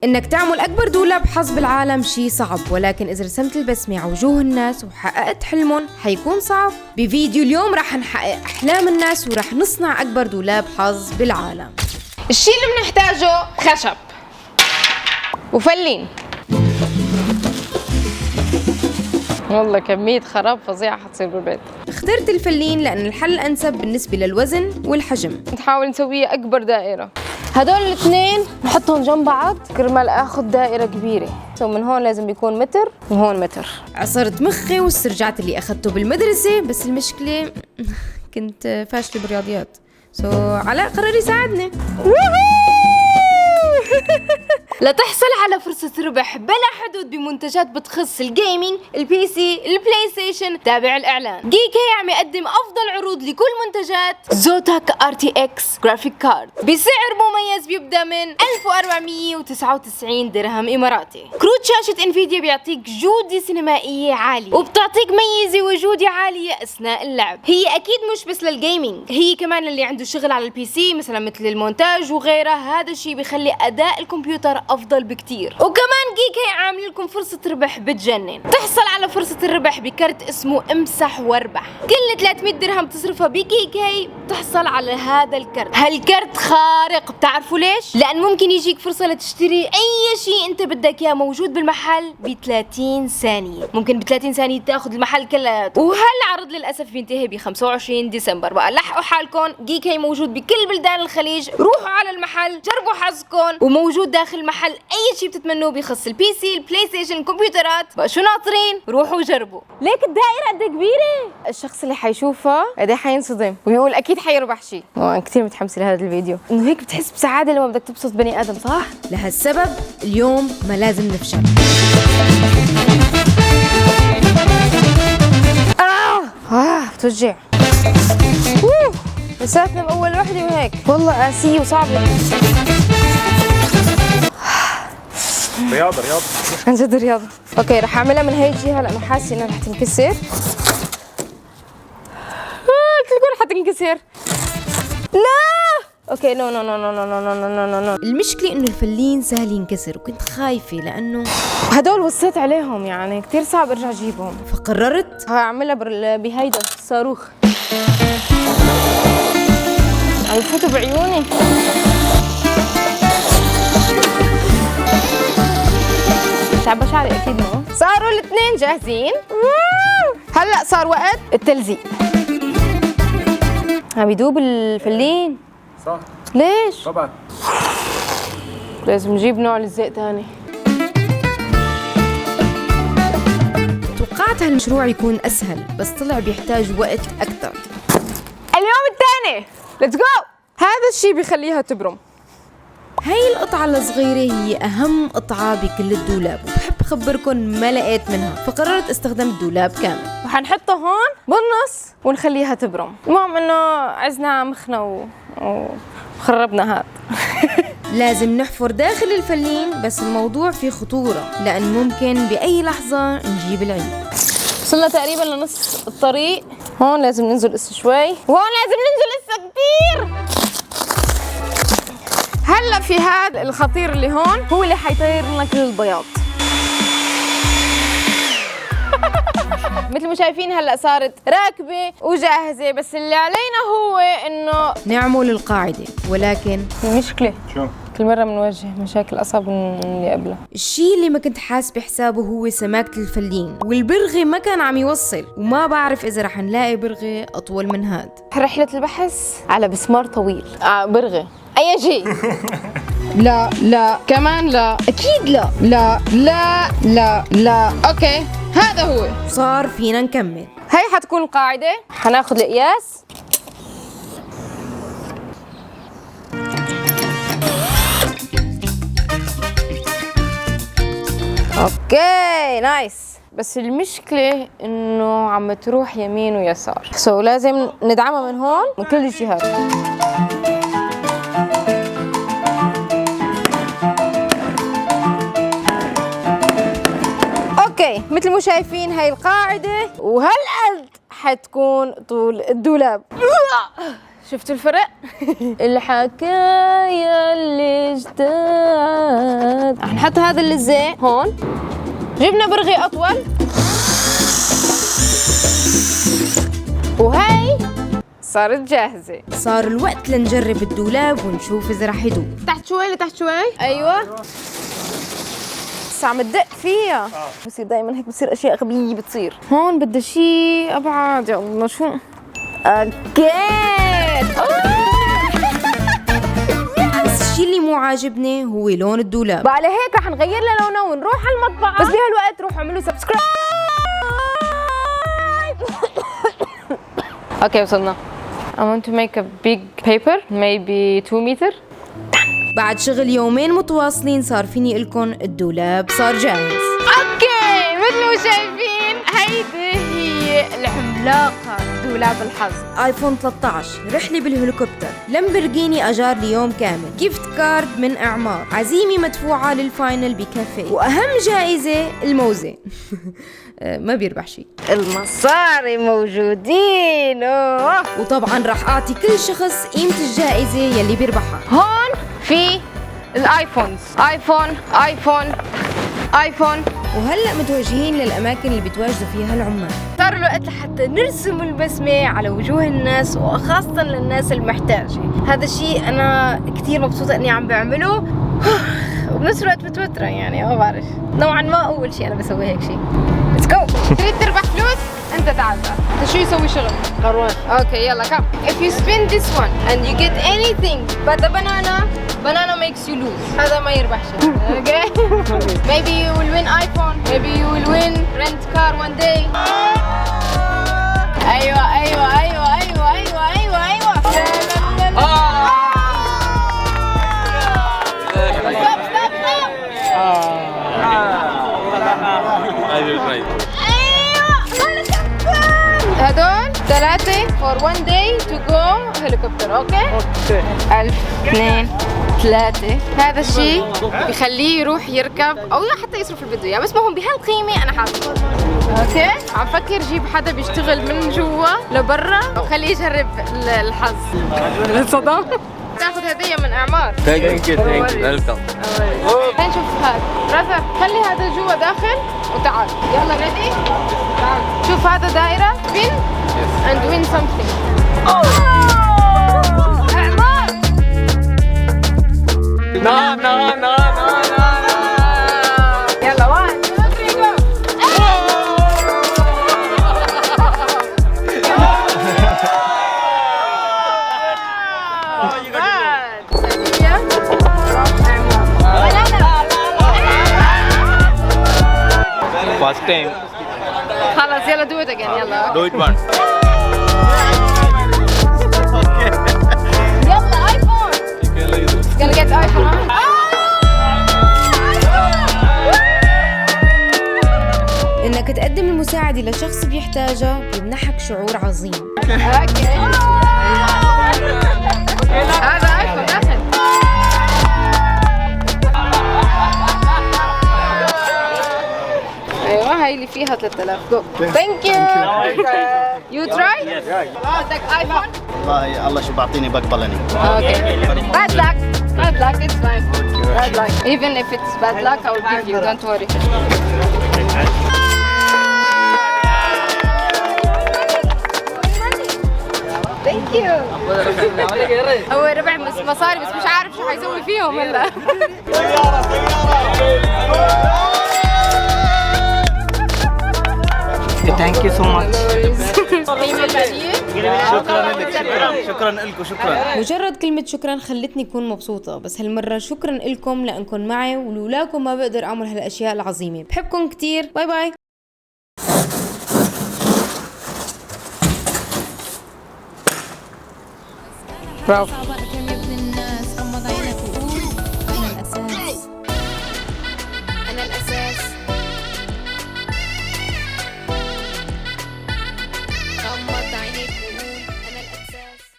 إنك تعمل أكبر دولاب حظ بالعالم شي صعب، ولكن إذا رسمت البسمة على وجوه الناس وحققت حلمهم حيكون صعب. بفيديو اليوم رح نحقق أحلام الناس ورح نصنع أكبر دولاب حظ بالعالم. الشي اللي بنحتاجه خشب وفلين. والله كمية خراب فظيعة حتصير بالبيت. اخترت الفلين لأن الحل الأنسب بالنسبة للوزن والحجم. نحاول نسويها أكبر دائرة. هدول الاثنين نحطهم جنب بعض كرمال اخذ دائرة كبيرة. من هون لازم يكون متر وهون متر. عصرت مخي واسترجعت اللي أخذته بالمدرسة، بس المشكلة كنت فاشلة بالرياضيات. علاء قرر يساعدني. لتحصل على فرصة ربح بلا حدود بمنتجات بتخص الجيمنج، البي سي، البلاي ستيشن، تابع الإعلان. جيكي عم يقدم أفضل عروض لكل منتجات زوتاك RTX جرافيك كارد بسعر مميز بيبدأ من 1499 درهم إماراتي. كروت شاشة انفيديا بيعطيك جودة سينمائية عالية وبتعطيك ميزة وجودة عالية أثناء اللعب. هي أكيد مش بس للجيمنج، هي كمان اللي عنده شغل على البي سي مثلا مثل المونتاج وغيرها. هذا الشيء بيخلي أداء الكمبيوتر أفضل بكتير. وكمان جيكي عامل لكم فرصة ربح بتجنن. تحصل على فرصة الربح بكرت اسمه امسح واربح. كل 300 درهم تصرفها بجيكي بتحصل على هذا الكرت. هالكرت خارق، بتعرفوا ليش؟ لأن ممكن يجيك فرصة لتشتري أي شيء أنت بدك إياه موجود بالمحل ب 30 ثانية. ممكن ب 30 ثانية تاخذ المحل كلياته. وهالعرض للأسف بينتهي ب 25 ديسمبر. بقى لحقوا حالكم، جيكي موجود بكل بلدان الخليج. روحوا على المحل، جربوا حظكم، وموجود داخل المحل اي شيء بتتمنوه بيخص البي سي، البلاي ستيشن، الكمبيوترات. بقى شو ناطرين؟ روحوا جربوا. ليك الدائره قد كبيره، الشخص اللي حيشوفها قد حينصدم ويقول اكيد حيربح شيء. وانا كثير متحمسه لهذا الفيديو، انه هيك بتحس بسعاده لما بدك تبسط بني ادم، صح؟ لهالسبب اليوم ما لازم نفشل. بتوجع. لساتنا باول وحده وهيك، والله قاسيه وصعبه. رياضة عن جد رياضة. اوكي رح اعملها من هي الجهة لانه حاسة انها رح تنكسر. تلقون حتنكسر. لا اوكي نو نو نو نو نو نو نو نو نو نو. المشكلة انه الفلين سهل ينكسر، وكنت خايفة لانه هدول وصيت عليهم، يعني كتير صعب ارجع اجيبهم. فقررت هعملها بهيدا الصاروخ. عم يفوتوا بعيوني. تعب شعري اكيد مو. صاروا الاثنين جاهزين. هلا صار وقت التلزيق. عم يدوب الفلين. صح. ليش؟ طبعا لازم نجيب نوع للزيت ثاني. توقعت هالمشروع يكون اسهل، بس طلع بيحتاج وقت اكثر. اليوم الثاني ليتس جو. هذا الشيء بيخليها تبرم. هاي القطعة الصغيرة هي أهم قطعة بكل الدولاب، وبحب أخبركم ما لقيت منها، فقررت استخدم الدولاب كامل. وحنحطها هون بالنص ونخليها تبرم. المهم إنه عزنا مخنا وخربنا هذا. لازم نحفر داخل الفلين، بس الموضوع فيه خطورة لأن ممكن بأي لحظة نجيب العيد. وصلنا تقريبا لنص الطريق. هون لازم ننزل قصة شوي، وهون لازم ننزل قصة كتير. هلا في هذا الخطير اللي هون هو اللي حيطير لنا كل البياض. مثل ما شايفين هلا صارت راكبه وجاهزه، بس اللي علينا هو انه نعمل القاعدة، ولكن المشكله شو؟ كل مره بنواجه مشاكل اصعب من اللي قبلها. الشيء اللي ما كنت حاسبة حسابه هو سماكة الفلين، والبرغي ما كان عم يوصل، وما بعرف إذا رح نلاقي برغي أطول من هاد. رحله البحث على مسمار طويل. برغي اي شيء. لا لا كمان لا، اكيد لا لا لا لا لا. اوكي هذا هو، صار فينا نكمل. هي حتكون القاعده. حناخذ القياس. اوكي نايس. بس المشكله انه عم تروح يمين ويسار، لازم ندعمها من هون من كل الجهات. اوكي مثل ما شايفين هاي القاعدة، وهالقد حتكون طول الدولاب. شفتوا الفرق؟ الحكاية اللي اجتاد. هنحط هذا اللزق هون. جبنا برغي أطول. وهي صارت جاهزة. صار الوقت لنجرب الدولاب ونشوف إذا رح يدوب. تحت شوي لتحت شوي. أيوة. بس عم تدق فيها. بصير دايما هيك بصير أشياء غبية بتصير. هون بدها شيء أبعد. يا الله شو. أكيد. بس الشي اللي مو عاجبني هو لون الدولاب. على هيك رح نغير له لونه ونروح على المطبعة. بس بهالوقت روحوا اعملوا سبسكرايب. اوكي وصلنا. I want to make a big paper, maybe 2 meter. بعد شغل يومين متواصلين صار فيني لكم الدولاب صار جاهز. اوكي مثل ما شايفين هيدي هي العملاقة دولاب الحظ. ايفون 13 رحلة بالهليكوبتر، لامبرجيني اجار لي يوم كامل، جيفت كارد من اعمار، عزيمة مدفوعة للفاينل بكافيه، واهم جائزة الموزة. ما بيربح شيء. المصاري موجودين. وطبعا راح اعطي كل شخص قيمة الجائزة يلي بيربحها. هون في الايفونز. ايفون. وهلا متوجهين للاماكن اللي بيتواجدوا فيها العمال. صار الوقت لحتى نرسم البسمة على وجوه الناس وخاصة للناس المحتاجة. هذا الشيء أنا كتير مبسوطة إني عم بعمله وبنفس الوقت متوترة يعني ما بعرف. نوعا ما أول شيء أنا بسوي هيك شيء. Let's go. تريد تربح فلوس؟ أنت تعال. أنت شو يسوي شغل؟ قروان. أوكي يلا come. If you spin this one and you get anything but the banana makes you lose. هذا ما يربح شيء. Okay. Maybe you will win iPhone. Maybe you will win rent car one day. أيوة. هدول 3 for one day to go helicopter. اوكي 1000 2 3. هذا الشيء بخليه يروح يركب او حتى يصرف اللي بده اياه، بس ما هم بهالقيمه انا حاطه. اوكي عم فكر جيب حدا بيشتغل من جوا لبرا وخليه يجرب الحظ. الصدام. تاخذ هديه من اعمار. ثانك يو ويلكم. خلينا نشوف هذا. رفع خلي هذا جوا داخل وتعال. يلا ريدي. تعال شوف هذا دايره spin and win something. اعمار. No. يلا 1 2 3 go. First time. خلاص يلا do it again. يلا Do it once. يلا ايفون. Gonna get iPhone. انك تقدم المساعدة لشخص بيحتاجها بيمنحك شعور عظيم. اوكي هذا ايفون داخل. ايوه هاي اللي فيها 3000. جو ثانك يو. يو تراي. بدك ايفون؟ والله الله شو بعطيني بقبلني. اوكي bad luck it's fine. Bad luck even if it's bad luck I will give you, don't worry. ثانك يو. هو ربع مصاري بس مش عارف شو حيسوي فيهم هلا. ثانك يو سو ماتش. شكرا لكم. مجرد كلمة شكرا خلتني أكون مبسوطة، بس هالمرة شكرا لكم لأنكم معي، ولولاكم ما بقدر أعمل هالأشياء العظيمة. بحبكم كتير. باي باي. برافو.